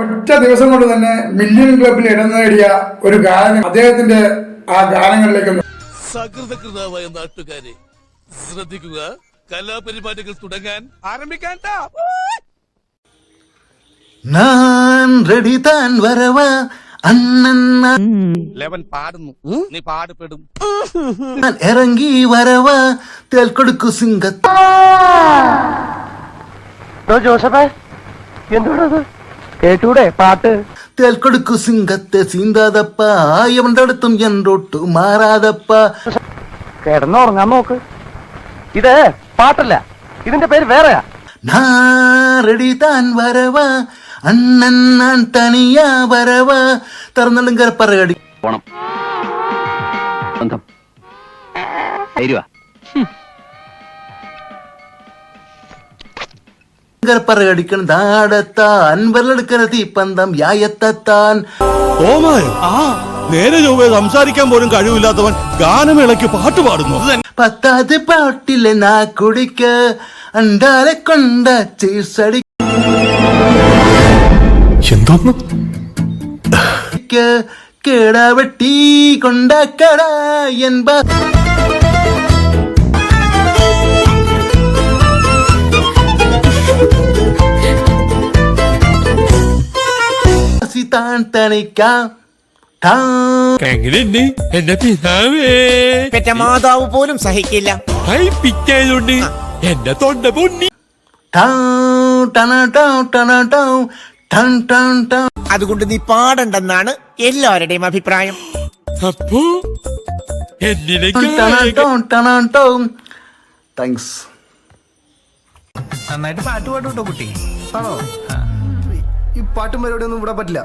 ഒറ്റ ദിവസം കൊണ്ട് തന്നെ മില്യൺ ക്ലബിൽ ഇടം നേടിയ ഒരു ഗാനം അദ്ദേഹത്തിന്റെ ആ ഗാനങ്ങളിലേക്ക് സകൃതകൃതാവായ നാട്ടുകാരെ ശ്രദ്ധിക്കുക, കലാപരിപാടികൾ തുടങ്ങാൻ ആരംഭിക്കാൻ. ഞാൻ റെഡി താൻ വരവാ അണ്ണൻ ലെവൻ പാടുന്നു, നീ പാടുപെടും. ഇറങ്ങി വരവാ തേൽ കൊടുക്കു സിംഗത്ത്. ജോസഫേ എന്തോടത് കേട്ടൂടെ പാട്ട്? തേൽ കൊടുക്കു സിംഗത്തെ സീന്താതപ്പ എവന്റെ അടുത്തും എന്നോട്ടു മാറാതപ്പ. കിടന്നുറങ്ങാൻ നോക്ക്. ഇത് പാട്ടല്ല, ഇതിന്റെ പേര് വേറെയാ. நான் ரெடி தான் வரவா அண்ணன் நான் தனியா வரவா திறந்தலுங்கிற பறகடி പോണം ബന്ധം പറകടിക്കണം താടത്താൻ വെള്ളെടുക്കണ തീപ്പന്തം യായത്താൻ. നേരെ ചൊവ്വേ സംസാരിക്കാൻ പോലും കഴിവില്ലാത്തവൻ ഗാനമേളയ്ക്ക് പാട്ട് പാടുന്നു. 10வது பாட்டில நான் குடிக்க அண்டால கொண்ட சீசடி கேடா வெட்டி கொண்ட கடா என்ப താൻ തണിക്കാം. എങ്ങനെയുണ്ട് എന്റെ പിതാവേ? പെറ്റ മാതാവ് പോലും സഹിക്കില്ല. പിറ്റായതുകൊണ്ട് എന്റെ തൊണ്ട പൊന്നി. അതുകൊണ്ട് നീ പാടണ്ടെന്നാണ് എല്ലാവരുടെയും അഭിപ്രായം. അപ്പോ എന്തിനെ താങ്ക്സ്. നന്നായിട്ട് പാട്ട് പാടുട്ടോ കുട്ടി. ഈ പാട്ടും പരിപാടിയൊന്നും ഇവിടെ പറ്റില്ല.